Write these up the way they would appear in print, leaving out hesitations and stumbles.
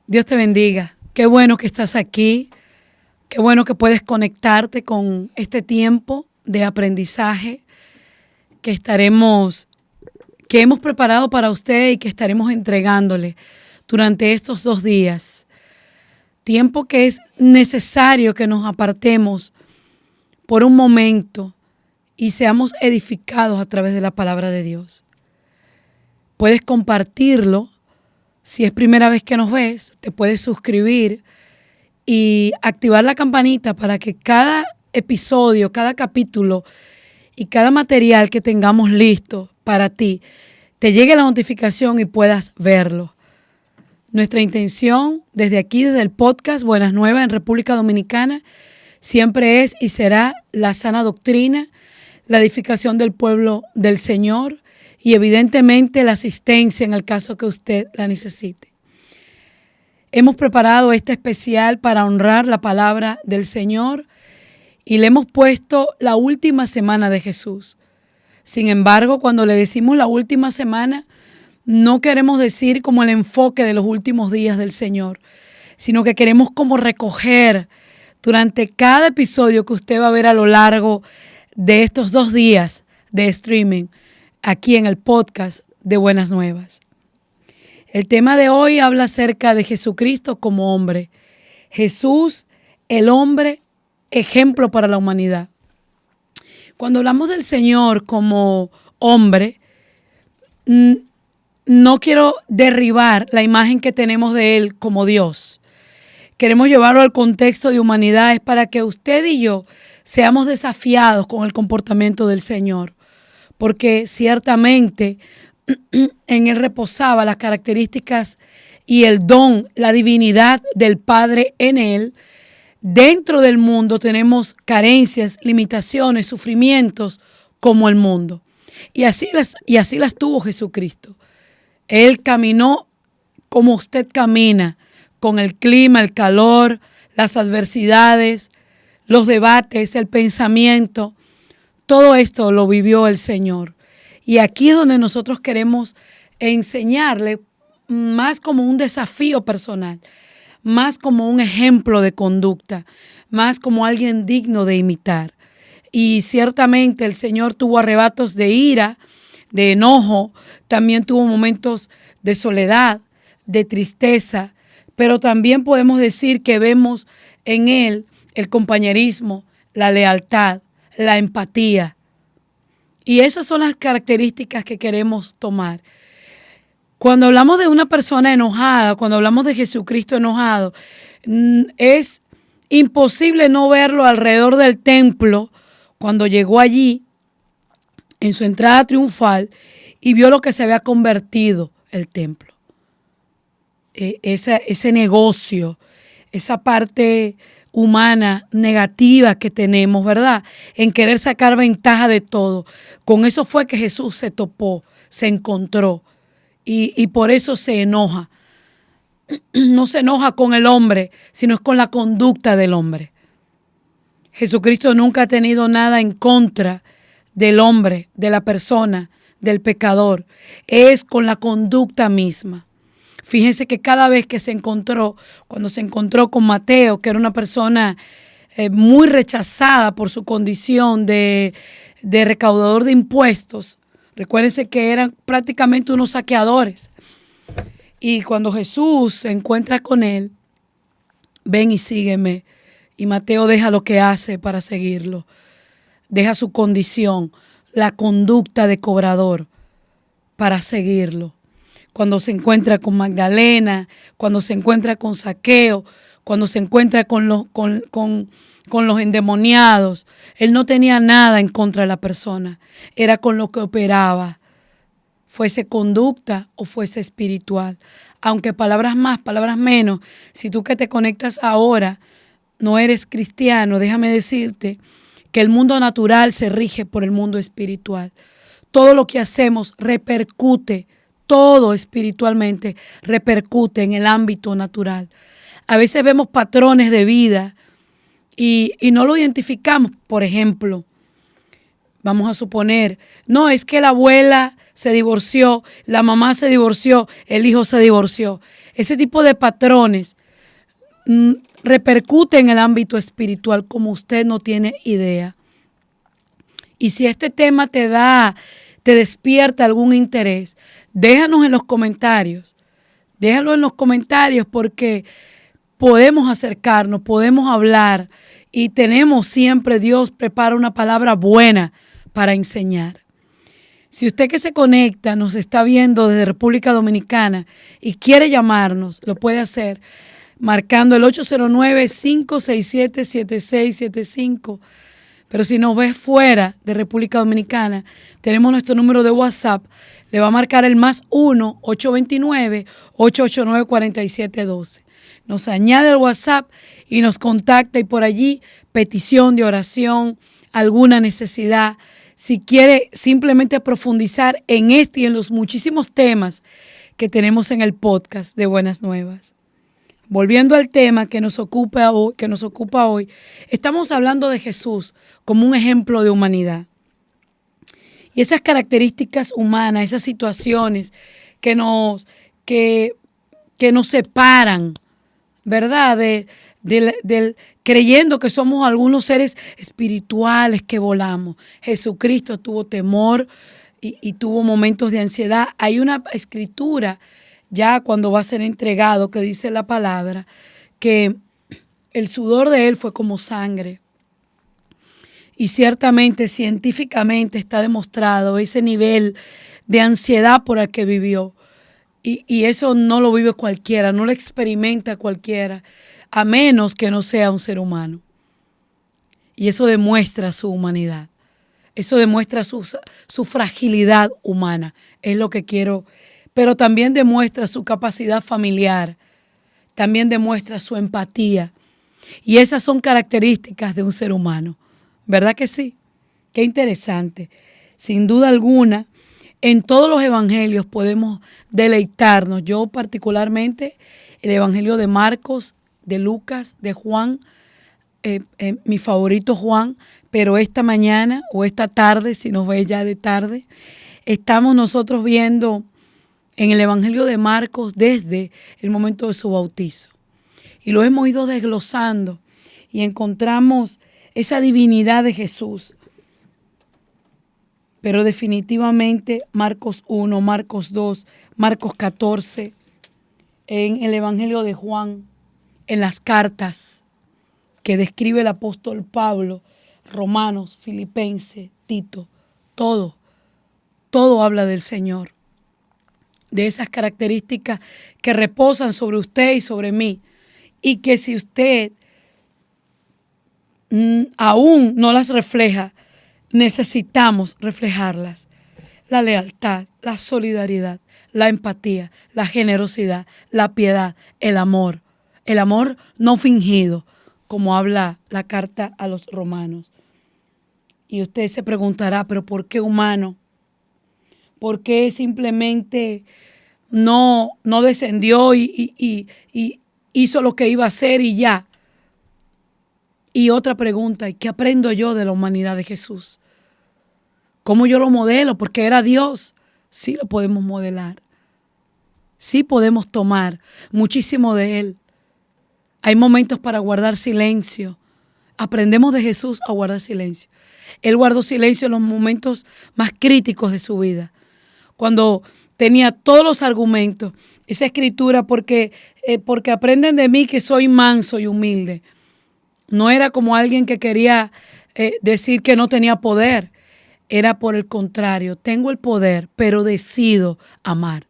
Dios te bendiga. Qué bueno que estás aquí. Qué bueno que puedes conectarte con este tiempo de aprendizaje que hemos preparado para usted y que estaremos entregándole durante estos 2 días. Tiempo que es necesario que nos apartemos por un momento y seamos edificados a través de la palabra de Dios. Puedes compartirlo. Si es primera vez que nos ves, te puedes suscribir y activar la campanita para que cada episodio, cada capítulo y cada material que tengamos listo para ti, te llegue la notificación y puedas verlo. Nuestra intención desde aquí, desde el podcast Buenas Nuevas en República Dominicana, siempre es y será la sana doctrina, la edificación del pueblo del Señor y evidentemente la asistencia en el caso que usted la necesite. Hemos preparado este especial para honrar la palabra del Señor y le hemos puesto la última semana de Jesús. Sin embargo, cuando le decimos la última semana, no queremos decir como el enfoque de los últimos días del Señor, sino que queremos como recoger durante cada episodio que usted va a ver a lo largo de estos 2 días de streaming, aquí en el podcast de Buenas Nuevas. El tema de hoy habla acerca de Jesucristo como hombre. Jesús, el hombre, ejemplo para la humanidad. Cuando hablamos del Señor como hombre, no quiero derribar la imagen que tenemos de Él como Dios. Queremos llevarlo al contexto de humanidad, es para que usted y yo seamos desafiados con el comportamiento del Señor. Porque ciertamente en Él reposaba las características y el don, la divinidad del Padre en Él. Dentro del mundo tenemos carencias, limitaciones, sufrimientos como el mundo. Y así las tuvo Jesucristo. Él caminó como usted camina, con el clima, el calor, las adversidades, los debates, el pensamiento. Todo esto lo vivió el Señor. Y aquí es donde nosotros queremos enseñarle más como un desafío personal, más como un ejemplo de conducta, más como alguien digno de imitar. Y ciertamente el Señor tuvo arrebatos de ira, de enojo, también tuvo momentos de soledad, de tristeza, pero también podemos decir que vemos en Él el compañerismo, la lealtad, la empatía. Y esas son las características que queremos tomar. Cuando hablamos de una persona enojada, cuando hablamos de Jesucristo enojado, es imposible no verlo alrededor del templo cuando llegó allí en su entrada triunfal y vio lo que se había convertido el templo. Ese negocio, esa parte humana negativa que tenemos, ¿verdad? En querer sacar ventaja de todo. Con eso fue que Jesús se topó, se encontró y por eso se enoja. No se enoja con el hombre, sino es con la conducta del hombre. Jesucristo nunca ha tenido nada en contra del hombre, de la persona, del pecador. Es con la conducta misma. Fíjense que cada vez que cuando se encontró con Mateo, que era una persona muy rechazada por su condición de recaudador de impuestos, recuérdense que eran prácticamente unos saqueadores. Y cuando Jesús se encuentra con él, ven y sígueme. Y Mateo deja lo que hace para seguirlo. Deja su condición, la conducta de cobrador para seguirlo. Cuando se encuentra con Magdalena, cuando se encuentra con Zaqueo, cuando se encuentra con los endemoniados, él no tenía nada en contra de la persona. Era con lo que operaba, fuese conducta o fuese espiritual. Aunque palabras más, palabras menos, si tú que te conectas ahora no eres cristiano, déjame decirte que el mundo natural se rige por el mundo espiritual. Todo lo que hacemos repercute, todo espiritualmente repercute en el ámbito natural. A veces vemos patrones de vida y no lo identificamos. Por ejemplo, Vamos a suponer, no, es que la abuela se divorció, la mamá se divorció, el hijo se divorció. Ese tipo de patrones repercute en el ámbito espiritual como usted no tiene idea. Y si este tema te despierta algún interés, déjanos en los comentarios. Déjalo en los comentarios porque podemos acercarnos, podemos hablar y tenemos siempre, Dios prepara una palabra buena para enseñar. Si usted que se conecta nos está viendo desde República Dominicana y quiere llamarnos, lo puede hacer marcando el 809-567-7675. Pero si nos ves fuera de República Dominicana, tenemos nuestro número de WhatsApp. Le va a marcar el +1 829 4712. Nos añade al WhatsApp y nos contacta y por allí petición de oración, alguna necesidad. Si quiere simplemente profundizar en este y en los muchísimos temas que tenemos en el podcast de Buenas Nuevas. Volviendo al tema que nos ocupa hoy, estamos hablando de Jesús como un ejemplo de humanidad. Y esas características humanas, esas situaciones que nos separan, ¿verdad? Creyendo que somos algunos seres espirituales que volamos. Jesucristo tuvo temor y tuvo momentos de ansiedad. Hay una escritura ya cuando va a ser entregado, que dice la palabra, que el sudor de él fue como sangre. Y ciertamente, científicamente está demostrado ese nivel de ansiedad por el que vivió. Y eso no lo vive cualquiera, no lo experimenta cualquiera, a menos que no sea un ser humano. Y eso demuestra su humanidad. Eso demuestra su fragilidad humana, es lo que quiero. Pero también demuestra su capacidad familiar, también demuestra su empatía. Y esas son características de un ser humano, ¿verdad que sí? Qué interesante. Sin duda alguna, en todos los evangelios podemos deleitarnos. Yo particularmente, el evangelio de Marcos, de Lucas, de Juan, mi favorito Juan, pero esta mañana o esta tarde, si nos ve ya de tarde, estamos nosotros viendo en el Evangelio de Marcos desde el momento de su bautizo. Y lo hemos ido desglosando y encontramos esa divinidad de Jesús. Pero definitivamente Marcos 1, Marcos 2, Marcos 14, en el Evangelio de Juan, en las cartas que describe el apóstol Pablo, Romanos, Filipenses, Tito, todo habla del Señor. De esas características que reposan sobre usted y sobre mí, y que si usted aún no las refleja, necesitamos reflejarlas. La lealtad, la solidaridad, la empatía, la generosidad, la piedad, el amor no fingido, como habla la carta a los romanos. Y usted se preguntará, ¿pero por qué humano? ¿Por qué simplemente no descendió y hizo lo que iba a hacer y ya? Y otra pregunta, ¿y qué aprendo yo de la humanidad de Jesús? ¿Cómo yo lo modelo? Porque era Dios. Sí lo podemos modelar. Sí podemos tomar muchísimo de Él. Hay momentos para guardar silencio. Aprendemos de Jesús a guardar silencio. Él guardó silencio en los momentos más críticos de su vida, cuando tenía todos los argumentos. Esa escritura, porque aprenden de mí que soy manso y humilde. No era como alguien que quería decir que no tenía poder. Era por el contrario, tengo el poder, pero decido amar.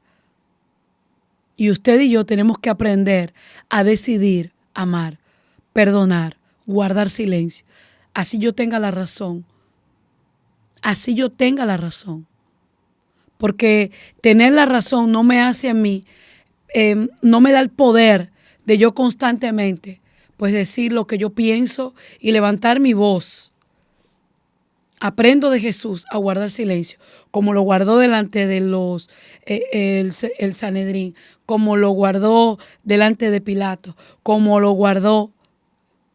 Y usted y yo tenemos que aprender a decidir amar, perdonar, guardar silencio. Así yo tenga la razón. Así yo tenga la razón. Porque tener la razón no me hace a mí, no me da el poder de yo constantemente pues decir lo que yo pienso y levantar mi voz. Aprendo de Jesús a guardar silencio, como lo guardó delante de el Sanedrín, como lo guardó delante de Pilato, como lo guardó.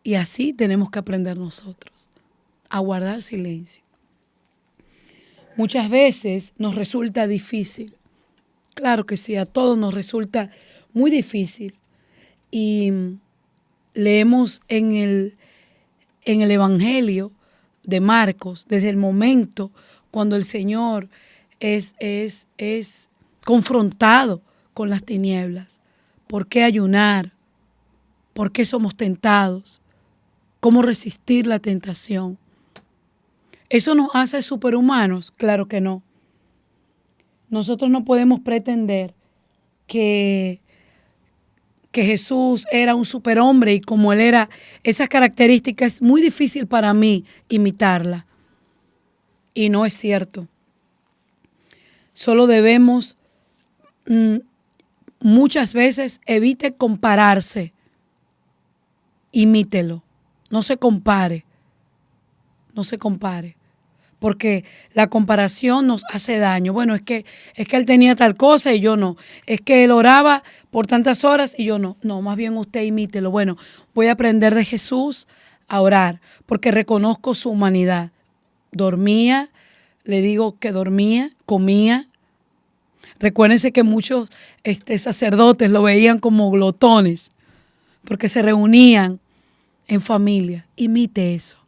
Y así tenemos que aprender nosotros, a guardar silencio. muchas veces nos resulta difícil. Claro que sí, a todos nos resulta muy difícil. Y leemos en el Evangelio de Marcos, desde el momento cuando el Señor es confrontado con las tinieblas. ¿Por qué ayunar? ¿Por qué somos tentados? ¿Cómo resistir la tentación? ¿Eso nos hace superhumanos? Claro que no. Nosotros no podemos pretender que Jesús era un superhombre y como él era, esas características es muy difícil para mí imitarla. Y no es cierto. Solo debemos, muchas veces, evite compararse. Imítelo. No se compare. No se compare. Porque la comparación nos hace daño. Bueno, es que él tenía tal cosa y yo no. Es que él oraba por tantas horas y yo no. No, más bien usted imítelo. Bueno, voy a aprender de Jesús a orar porque reconozco su humanidad. Dormía, le digo que dormía, comía. Recuérdense que muchos sacerdotes lo veían como glotones porque se reunían en familia. Imite eso.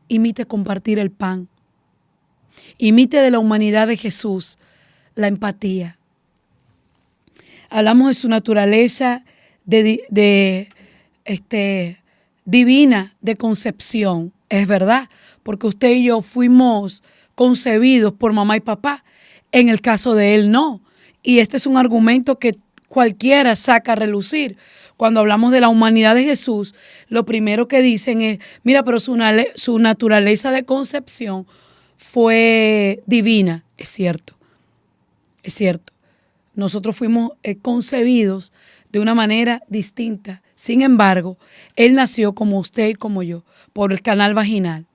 Imite compartir el pan. Imite de la humanidad de Jesús, la empatía. Hablamos de su naturaleza divina de concepción. Es verdad, porque usted y yo fuimos concebidos por mamá y papá. En el caso de él, no. Y este es un argumento que cualquiera saca a relucir. Cuando hablamos de la humanidad de Jesús, lo primero que dicen es, mira, pero su naturaleza de concepción fue divina. Es cierto, es cierto. Nosotros fuimos concebidos de una manera distinta. Sin embargo, él nació como usted y como yo, por el canal vaginal.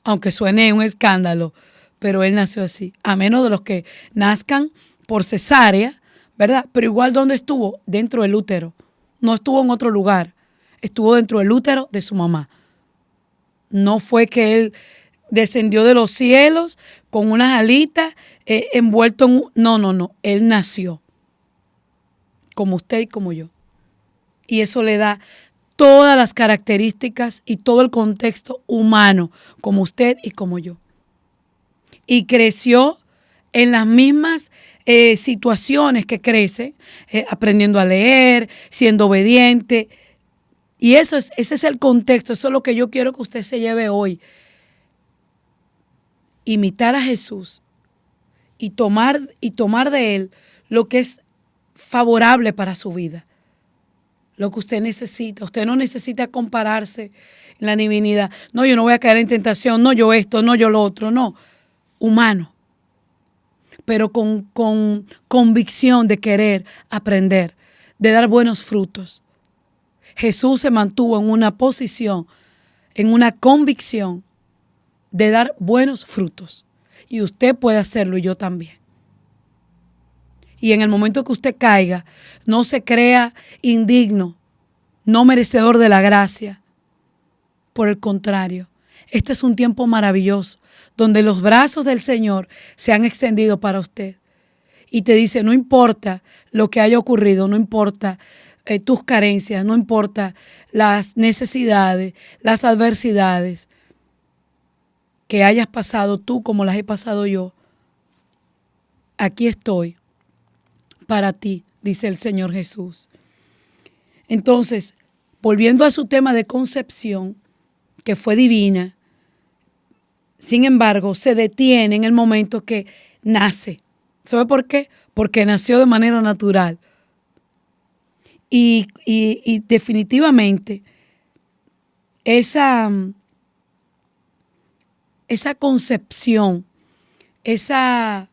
Aunque suene un escándalo, pero él nació así. A menos de los que nazcan por cesárea, ¿verdad? Pero igual, ¿dónde estuvo? Dentro del útero. No estuvo en otro lugar. Estuvo dentro del útero de su mamá. No fue que él descendió de los cielos con unas alitas envuelto en... No. Él nació como usted y como yo. Y eso le da todas las características y todo el contexto humano, como usted y como yo. Y creció en las mismas situaciones que crece, aprendiendo a leer, siendo obediente. Y ese es el contexto, eso es lo que yo quiero que usted se lleve hoy. Imitar a Jesús y tomar de él lo que es favorable para su vida. Lo que usted necesita. Usted no necesita compararse en la divinidad. No, yo no voy a caer en tentación. No, yo esto, no, yo lo otro. No, humano. Pero con convicción de querer aprender, de dar buenos frutos. Jesús se mantuvo en una posición, en una convicción de dar buenos frutos. Y usted puede hacerlo y yo también. Y en el momento que usted caiga, no se crea indigno, no merecedor de la gracia. Por el contrario, este es un tiempo maravilloso donde los brazos del Señor se han extendido para usted. Y te dice, no importa lo que haya ocurrido, no importa tus carencias, no importa las necesidades, las adversidades que hayas pasado tú como las he pasado yo. Aquí estoy para ti, dice el Señor Jesús. Entonces, volviendo a su tema de concepción, que fue divina, sin embargo, se detiene en el momento que nace. ¿Sabe por qué? Porque nació de manera natural. Y definitivamente esa concepción, esa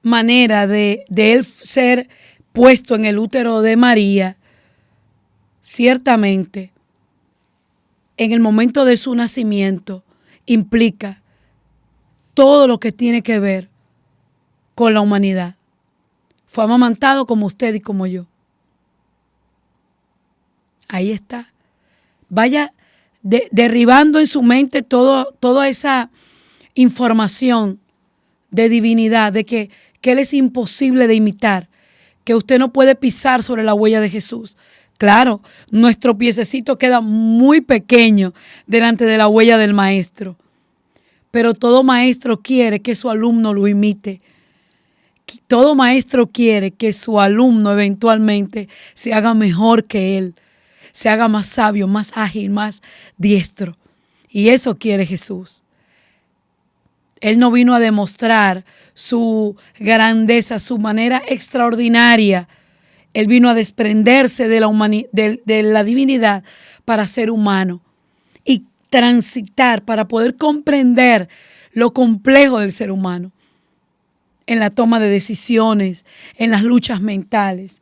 manera de él ser puesto en el útero de María, ciertamente, en el momento de su nacimiento, implica todo lo que tiene que ver con la humanidad. Fue amamantado como usted y como yo. Ahí está. Vaya derribando en su mente toda esa información de divinidad, de que Él es imposible de imitar, que usted no puede pisar sobre la huella de Jesús. Claro, nuestro piececito queda muy pequeño delante de la huella del maestro, pero todo maestro quiere que su alumno lo imite. Todo maestro quiere que su alumno eventualmente se haga mejor que él, se haga más sabio, más ágil, más diestro. Y eso quiere Jesús. Él no vino a demostrar su grandeza, su manera extraordinaria. Él vino a desprenderse de la divinidad para ser humano y transitar para poder comprender lo complejo del ser humano en la toma de decisiones, en las luchas mentales.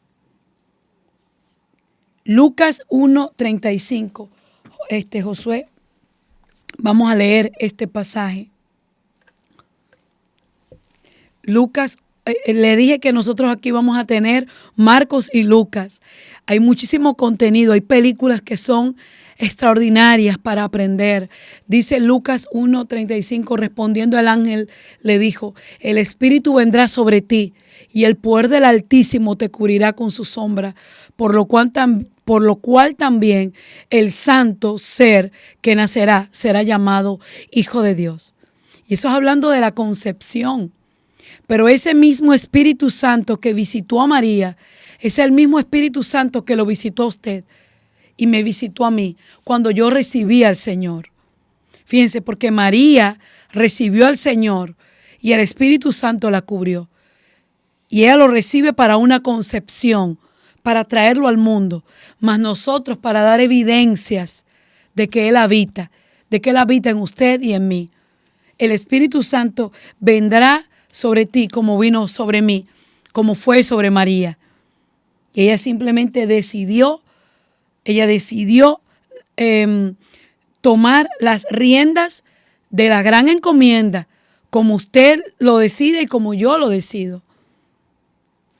Lucas 1:35. Josué, vamos a leer este pasaje. Lucas, le dije que nosotros aquí vamos a tener Marcos y Lucas. Hay muchísimo contenido, hay películas que son extraordinarias para aprender. Dice Lucas 1:35, respondiendo el ángel le dijo: el Espíritu vendrá sobre ti y el poder del Altísimo te cubrirá con su sombra, por lo cual también el santo ser que nacerá será llamado Hijo de Dios. Y eso es hablando de la concepción. Pero ese mismo Espíritu Santo que visitó a María es el mismo Espíritu Santo que lo visitó a usted y me visitó a mí cuando yo recibí al Señor. Fíjense, porque María recibió al Señor y el Espíritu Santo la cubrió. Y ella lo recibe para una concepción, para traerlo al mundo, mas nosotros para dar evidencias de que Él habita en usted y en mí. El Espíritu Santo vendrá sobre ti como vino sobre mí, como fue sobre María. Y ella simplemente decidió tomar las riendas de la gran encomienda, como usted lo decide y como yo lo decido.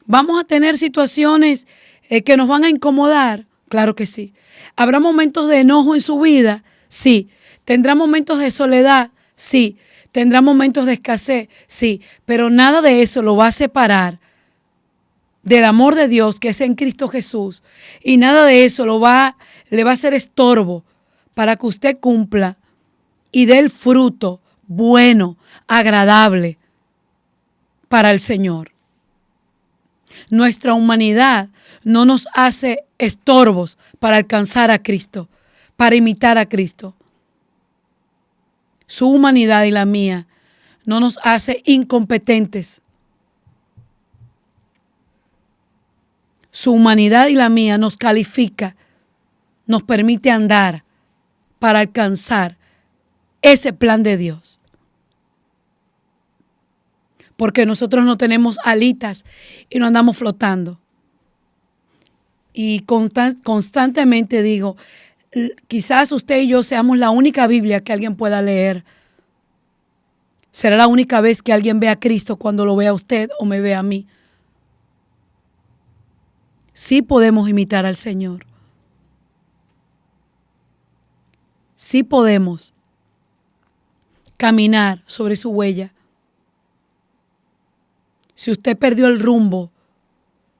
¿Vamos a tener situaciones que nos van a incomodar? Claro que sí. ¿Habrá momentos de enojo en su vida? Sí. ¿Tendrá momentos de soledad? Sí. ¿Tendrá momentos de escasez? Sí. Pero nada de eso lo va a separar del amor de Dios que es en Cristo Jesús. Y nada de eso le va a hacer estorbo para que usted cumpla y dé el fruto bueno, agradable para el Señor. Nuestra humanidad no nos hace estorbos para alcanzar a Cristo, para imitar a Cristo. Su humanidad y la mía no nos hace incompetentes. Su humanidad y la mía nos califica, nos permite andar para alcanzar ese plan de Dios. Porque nosotros no tenemos alitas y no andamos flotando. Y constantemente digo, quizás usted y yo seamos la única Biblia que alguien pueda leer. Será la única vez que alguien vea a Cristo cuando lo vea a usted o me vea a mí. Sí podemos imitar al Señor. Sí podemos caminar sobre su huella. Si usted perdió el rumbo,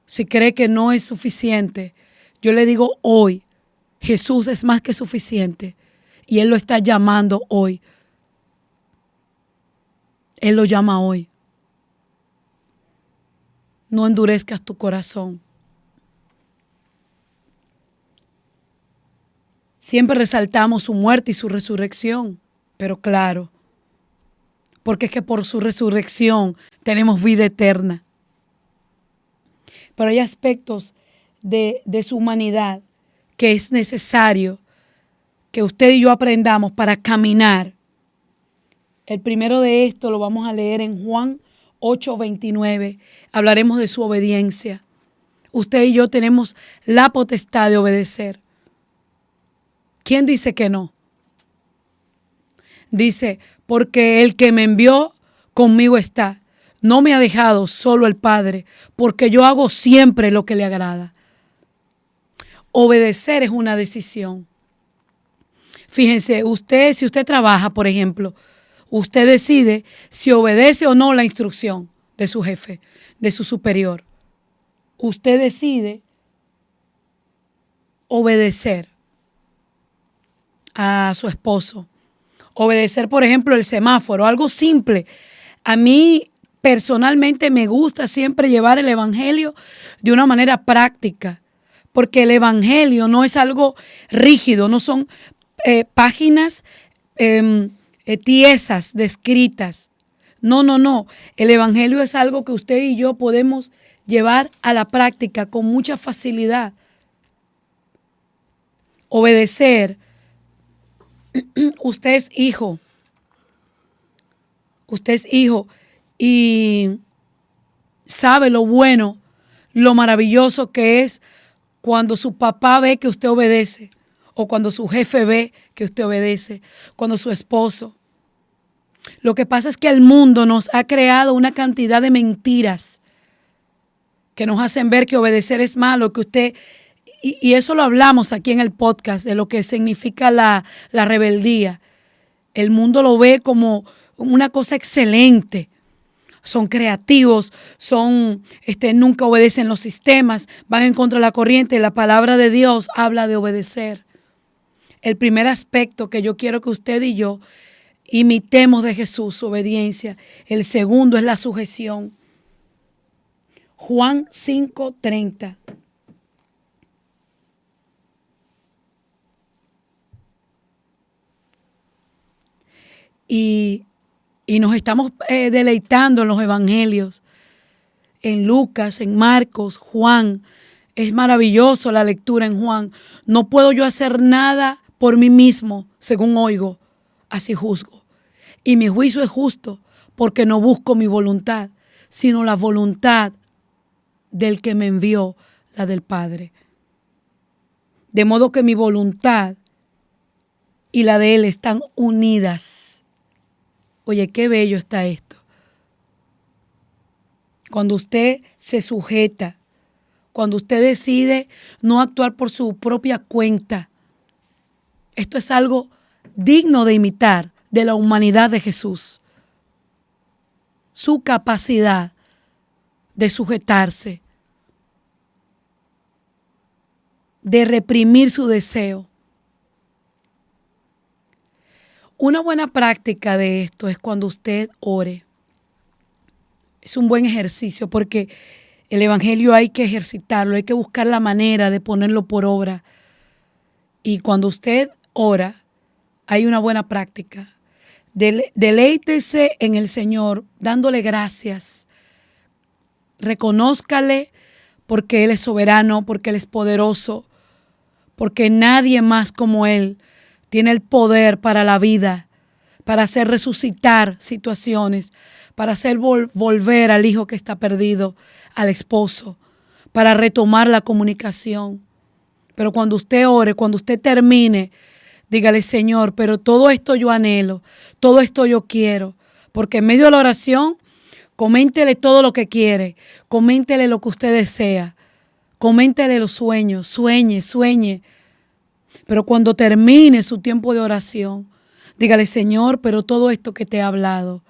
si cree que no es suficiente, yo le digo hoy, Jesús es más que suficiente y Él lo está llamando hoy. Él lo llama hoy. No endurezcas tu corazón. Siempre resaltamos su muerte y su resurrección, pero claro, porque es que por su resurrección tenemos vida eterna. Pero hay aspectos de su humanidad que es necesario que usted y yo aprendamos para caminar. El primero de esto lo vamos a leer en Juan 8:29. Hablaremos de su obediencia. Usted y yo tenemos la potestad de obedecer. ¿Quién dice que no? Dice, porque el que me envió conmigo está. No me ha dejado solo el Padre, porque yo hago siempre lo que le agrada. Obedecer es una decisión. Fíjense, si usted trabaja, por ejemplo, Usted decide si obedece o no la instrucción de su jefe, de su superior. Usted decide obedecer a su esposo. Obedecer, por ejemplo, el semáforo, algo simple. A mí personalmente me gusta siempre llevar el evangelio de una manera práctica, porque el evangelio no es algo rígido, no son páginas tiesas, descritas. No. El evangelio es algo que usted y yo podemos llevar a la práctica con mucha facilidad. Obedecer. Usted es hijo. Usted es hijo y sabe lo bueno, lo maravilloso que es cuando su papá ve que usted obedece, o cuando su jefe ve que usted obedece, cuando su esposo. Lo que pasa es que el mundo nos ha creado una cantidad de mentiras que nos hacen ver que obedecer es malo, que usted, y eso lo hablamos aquí en el podcast, de lo que significa la rebeldía. El mundo lo ve como una cosa excelente. Son creativos, nunca obedecen los sistemas, van en contra de la corriente. La palabra de Dios habla de obedecer. El primer aspecto que yo quiero que usted y yo imitemos de Jesús, su obediencia. El segundo es la sujeción. Juan 5:30. Y nos estamos deleitando en los evangelios, en Lucas, en Marcos, Juan. Es maravilloso la lectura en Juan. No puedo yo hacer nada por mí mismo, según oigo, así juzgo. Y mi juicio es justo, porque no busco mi voluntad, sino la voluntad del que me envió, la del Padre. De modo que mi voluntad y la de Él están unidas. Oye, qué bello está esto. Cuando usted se sujeta, cuando usted decide no actuar por su propia cuenta, esto es algo digno de imitar de la humanidad de Jesús. Su capacidad de sujetarse, de reprimir su deseo. Una buena práctica de esto es cuando usted ore. Es un buen ejercicio porque el evangelio hay que ejercitarlo, hay que buscar la manera de ponerlo por obra. Y cuando usted ora, hay una buena práctica. Deleítese en el Señor, dándole gracias. Reconózcale porque Él es soberano, porque Él es poderoso, porque nadie más como Él tiene el poder para la vida, para hacer resucitar situaciones, para hacer volver al hijo que está perdido, al esposo, para retomar la comunicación. Pero cuando usted ore, cuando usted termine, dígale: Señor, pero todo esto yo anhelo, todo esto yo quiero, porque en medio de la oración, coméntele todo lo que quiere, coméntele lo que usted desea, coméntele los sueños, sueñe. Pero cuando termine su tiempo de oración, dígale: Señor, pero todo esto que te he hablado,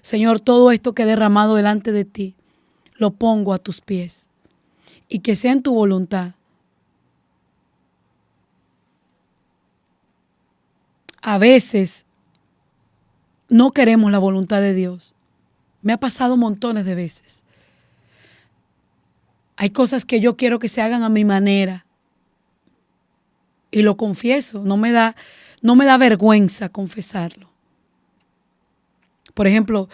Señor, todo esto que he derramado delante de ti, lo pongo a tus pies, y que sea en tu voluntad. A veces no queremos la voluntad de Dios. Me ha pasado montones de veces. Hay cosas que yo quiero que se hagan a mi manera. Y lo confieso, no me da vergüenza confesarlo. Por ejemplo,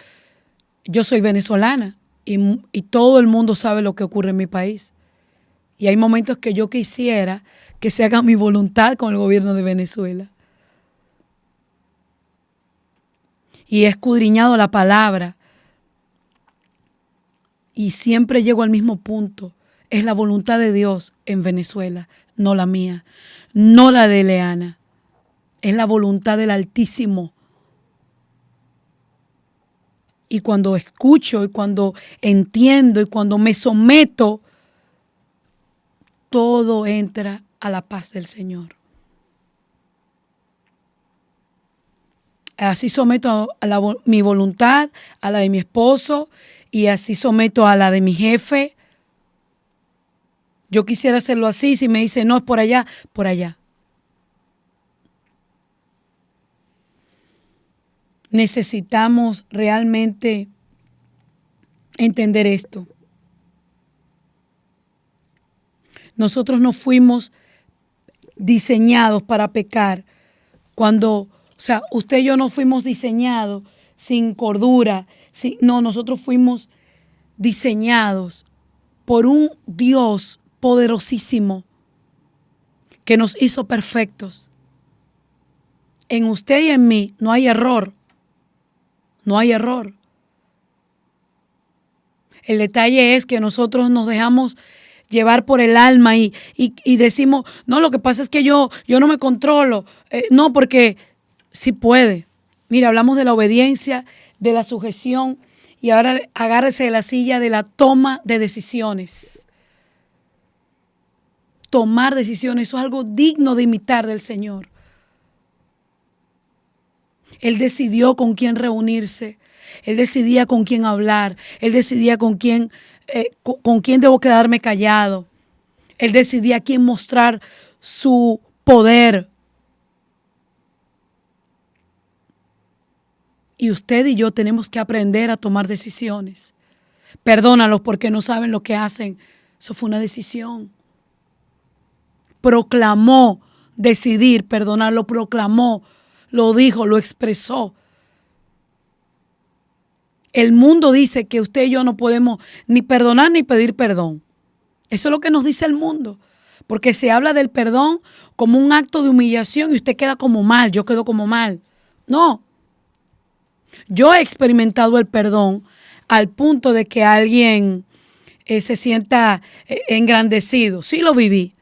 yo soy venezolana y todo el mundo sabe lo que ocurre en mi país. Y hay momentos que yo quisiera que se haga mi voluntad con el gobierno de Venezuela. Y he escudriñado la palabra y siempre llego al mismo punto. Es la voluntad de Dios en Venezuela, no la mía, no la de Leana. Es la voluntad del Altísimo. Y cuando escucho y cuando entiendo y cuando me someto, todo entra a la paz del Señor. Así someto mi voluntad, a la de mi esposo, y así someto a la de mi jefe. Yo quisiera hacerlo así. Si me dice, no, es por allá, por allá. Necesitamos realmente entender esto. Nosotros no fuimos diseñados para pecar. Usted y yo no fuimos diseñados sin cordura. No, nosotros fuimos diseñados por un Dios poderosísimo que nos hizo perfectos. En usted y en mí no hay error. No hay error. El detalle es que nosotros nos dejamos llevar por el alma y decimos, no, lo que pasa es que yo no me controlo. No, porque sí puede. Mira, hablamos de la obediencia, de la sujeción, y ahora agárrese de la silla de la toma de decisiones. Tomar decisiones, eso es algo digno de imitar del Señor. Él decidió con quién reunirse. Él decidía con quién hablar. Él decidía con quién debo quedarme callado. Él decidía a quién mostrar su poder. Y usted y yo tenemos que aprender a tomar decisiones. Perdónalos porque no saben lo que hacen. Eso fue una decisión. Proclamó decidir, perdonar, lo proclamó, lo dijo, lo expresó. El mundo dice que usted y yo no podemos ni perdonar ni pedir perdón. Eso es lo que nos dice el mundo. Porque se habla del perdón como un acto de humillación y usted queda como mal, yo quedo como mal. No. Yo he experimentado el perdón al punto de que alguien se sienta engrandecido. Sí lo viví.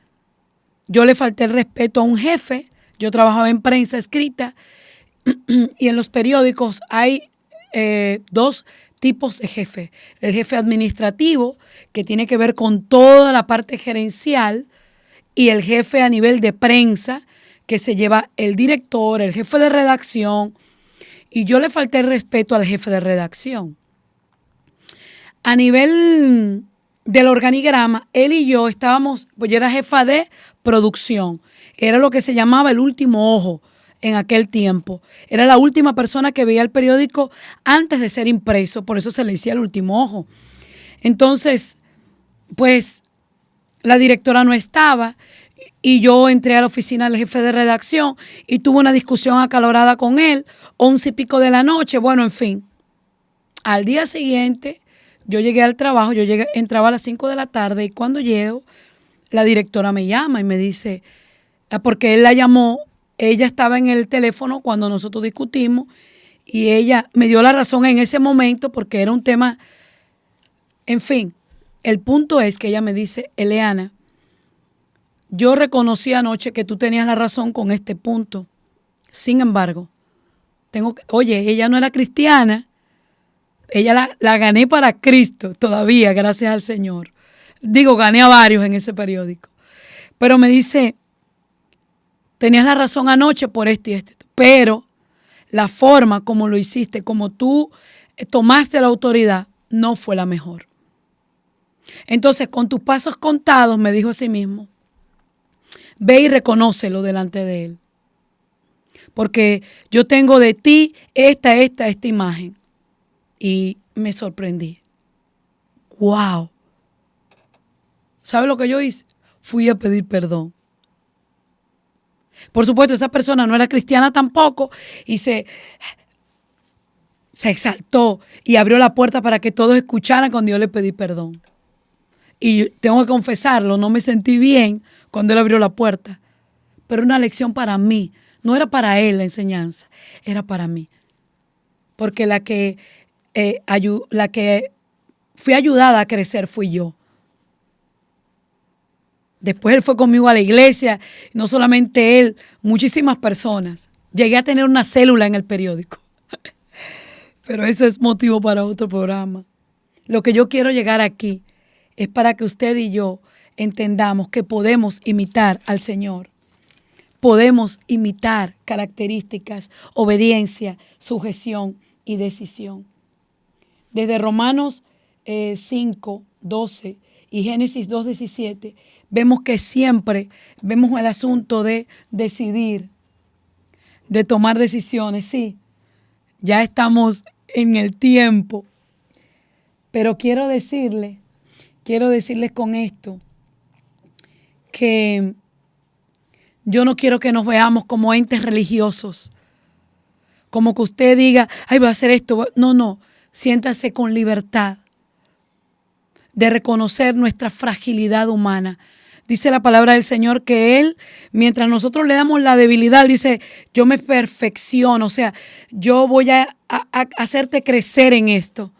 Yo le falté el respeto a un jefe. Yo trabajaba en prensa escrita y en los periódicos hay dos tipos de jefe. El jefe administrativo, que tiene que ver con toda la parte gerencial, y el jefe a nivel de prensa, que se lleva el director, el jefe de redacción. Y yo le falté el respeto al jefe de redacción. A nivel del organigrama, él y yo estábamos, pues yo era jefa de producción. Era lo que se llamaba el último ojo en aquel tiempo. Era la última persona que veía el periódico antes de ser impreso, por eso se le decía el último ojo. Entonces, pues la directora no estaba y yo entré a la oficina del jefe de redacción y tuve una discusión acalorada con él, 11:00 de la noche, bueno, en fin. Al día siguiente, yo llegué al trabajo, entraba a las 5 de la tarde y cuando llego, la directora me llama y me dice, porque él la llamó, ella estaba en el teléfono cuando nosotros discutimos y ella me dio la razón en ese momento porque era un tema, en fin, el punto es que ella me dice, Eleana, yo reconocí anoche que tú tenías la razón con este punto, sin embargo, oye, ella no era cristiana, ella la gané para Cristo todavía, gracias al Señor. Digo, gané a varios en ese periódico. Pero me dice, tenías la razón anoche por esto y esto. Pero la forma como lo hiciste, como tú tomaste la autoridad, no fue la mejor. Entonces, con tus pasos contados, me dijo a sí mismo, ve y reconócelo delante de él. Porque yo tengo de ti esta imagen. Y me sorprendí. ¡Wow! ¿Sabe lo que yo hice? Fui a pedir perdón. Por supuesto, esa persona no era cristiana tampoco y se exaltó y abrió la puerta para que todos escucharan cuando yo le pedí perdón. Y tengo que confesarlo, no me sentí bien cuando él abrió la puerta. Pero una lección para mí. No era para él la enseñanza, era para mí. Porque la que fui ayudada a crecer fui yo. Después él fue conmigo a la iglesia, no solamente él, muchísimas personas. Llegué a tener una célula en el periódico. Pero ese es motivo para otro programa. Lo que yo quiero llegar aquí es para que usted y yo entendamos que podemos imitar al Señor. podemos imitar características, obediencia, sujeción y decisión. Desde Romanos 5, 12 y Génesis 2, 17, vemos que siempre vemos el asunto de decidir, de tomar decisiones. Sí, ya estamos en el tiempo, pero quiero decirles con esto que yo no quiero que nos veamos como entes religiosos, como que usted diga, ay, voy a hacer esto. No, siéntase con libertad de reconocer nuestra fragilidad humana. Dice la palabra del Señor que Él, mientras nosotros le damos la debilidad, dice, yo me perfecciono, o sea, yo voy a hacerte crecer en esto.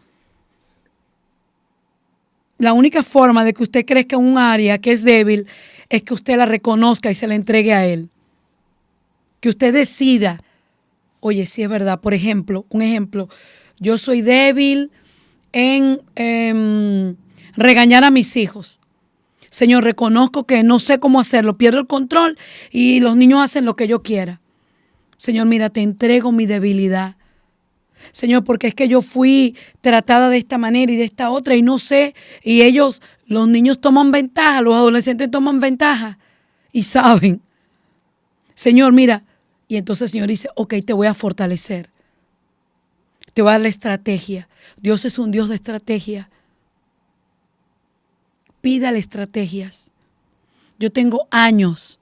La única forma de que usted crezca en un área que es débil es que usted la reconozca y se la entregue a Él. Que usted decida, oye, sí es verdad, por ejemplo, un ejemplo, yo soy débil en regañar a mis hijos. Señor, reconozco que no sé cómo hacerlo, pierdo el control y los niños hacen lo que yo quiera. Señor, mira, te entrego mi debilidad. Señor, porque es que yo fui tratada de esta manera y de esta otra y no sé, y ellos, los niños toman ventaja, los adolescentes toman ventaja y saben. Señor, mira, y entonces el Señor dice, ok, te voy a fortalecer. Te voy a dar la estrategia. Dios es un Dios de estrategia. Pídale estrategias. Yo tengo años,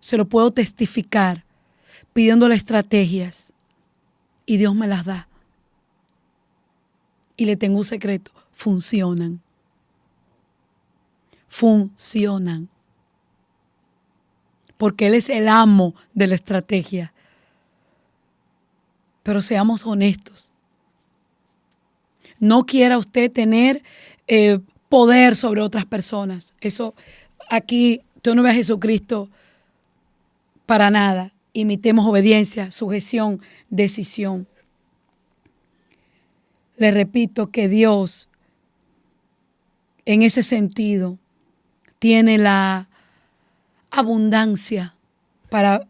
se lo puedo testificar, pidiéndole estrategias y Dios me las da. Y le tengo un secreto, funcionan. Funcionan. Porque Él es el amo de la estrategia. Pero seamos honestos. No quiera usted tener poder sobre otras personas. Eso aquí, tú no ves a Jesucristo para nada. Imitemos obediencia, sujeción, decisión. Le repito que Dios, en ese sentido, tiene la abundancia para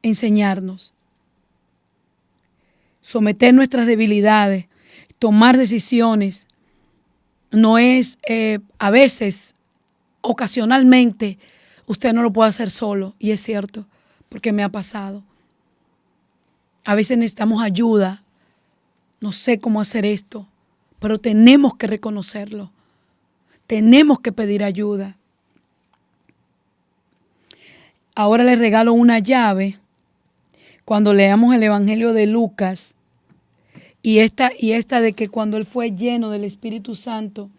enseñarnos. Someter nuestras debilidades, tomar decisiones, no es a veces, ocasionalmente, usted no lo puede hacer solo. Y es cierto, porque me ha pasado. A veces necesitamos ayuda. No sé cómo hacer esto, pero tenemos que reconocerlo. Tenemos que pedir ayuda. Ahora les regalo una llave. Cuando leamos el Evangelio de Lucas, y esta de que cuando Él fue lleno del Espíritu Santo,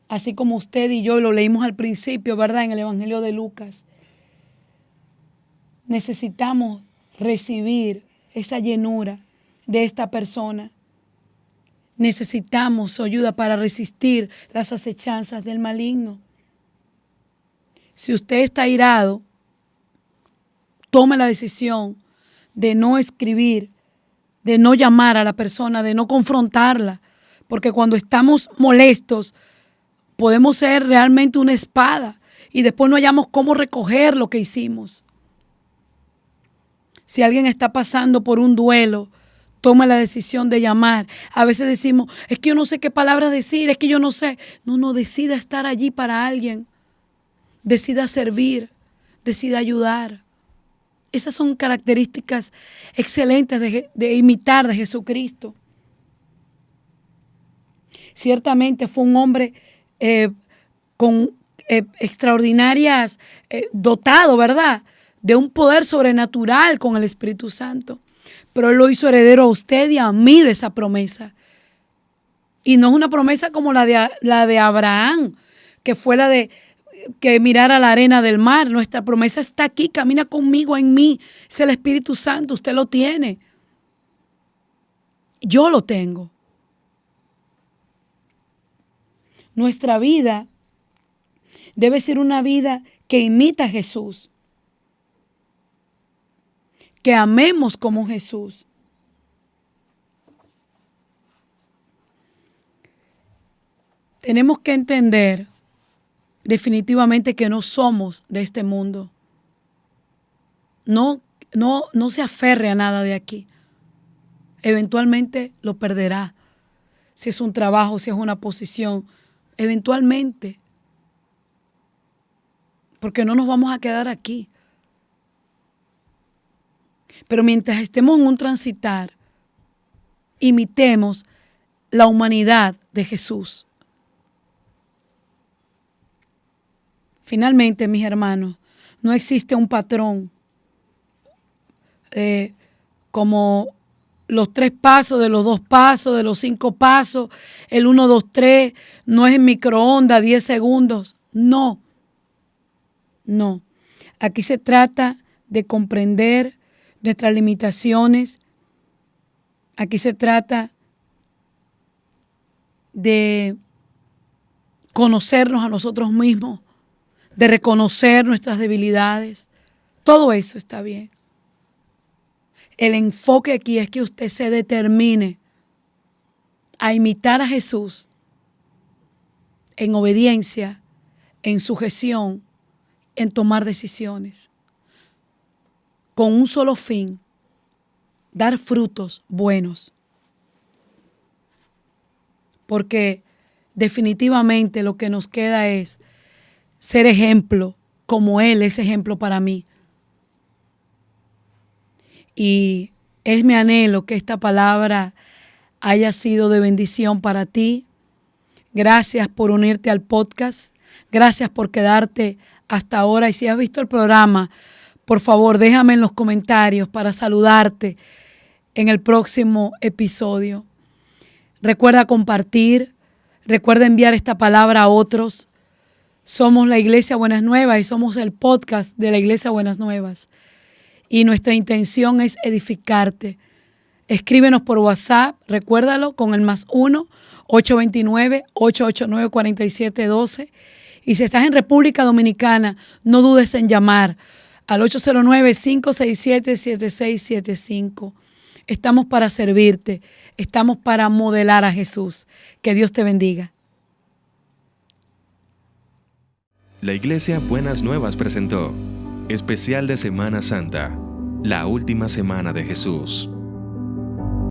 así como usted y yo lo leímos al principio, ¿verdad? En el Evangelio de Lucas. Necesitamos recibir esa llenura de esta persona. Necesitamos su ayuda para resistir las acechanzas del maligno. Si usted está airado, tome la decisión de no escribir, de no llamar a la persona, de no confrontarla. Porque cuando estamos molestos, podemos ser realmente una espada y después no hallamos cómo recoger lo que hicimos. Si alguien está pasando por un duelo, toma la decisión de llamar. A veces decimos, es que yo no sé qué palabras decir, es que yo no sé. No, decida estar allí para alguien. Decida servir, decida ayudar. Esas son características excelentes de imitar de Jesucristo. Ciertamente fue un hombre con extraordinarias, dotado, ¿verdad?, de un poder sobrenatural con el Espíritu Santo. Pero Él lo hizo heredero a usted y a mí de esa promesa. Y no es una promesa como la de Abraham, que fue la de que mirara la arena del mar. Nuestra promesa está aquí, camina conmigo en mí. Es el Espíritu Santo, usted lo tiene. Yo lo tengo. Nuestra vida debe ser una vida que imita a Jesús. Que amemos como Jesús. Tenemos que entender definitivamente que no somos de este mundo. No se aferre a nada de aquí. Eventualmente lo perderá. Si es un trabajo, si es una posición, eventualmente. Porque no nos vamos a quedar aquí. Pero mientras estemos en un transitar, imitemos la humanidad de Jesús. Finalmente, mis hermanos, no existe un patrón como los 3 pasos, de los 2 pasos, de los 5 pasos, el 1, 2, 3, no es en microondas, 10 segundos. No. Aquí se trata de comprender nuestras limitaciones. Aquí se trata de conocernos a nosotros mismos, de reconocer nuestras debilidades. Todo eso está bien. El enfoque aquí es que usted se determine a imitar a Jesús en obediencia, en sujeción, en tomar decisiones, con un solo fin: dar frutos buenos. Porque definitivamente lo que nos queda es ser ejemplo, como Él es ejemplo para mí. Y es mi anhelo que esta palabra haya sido de bendición para ti. Gracias por unirte al podcast. Gracias por quedarte hasta ahora. Y si has visto el programa, por favor, déjame en los comentarios para saludarte en el próximo episodio. Recuerda compartir. Recuerda enviar esta palabra a otros. Somos la Iglesia Buenas Nuevas y somos el podcast de la Iglesia Buenas Nuevas. Y nuestra intención es edificarte. Escríbenos por WhatsApp, recuérdalo, con el +1 829 889 4712. Y si estás en República Dominicana, no dudes en llamar al 809-567-7675. Estamos para servirte, estamos para modelar a Jesús. Que Dios te bendiga. La Iglesia Buenas Nuevas presentó Especial de Semana Santa, la última semana de Jesús.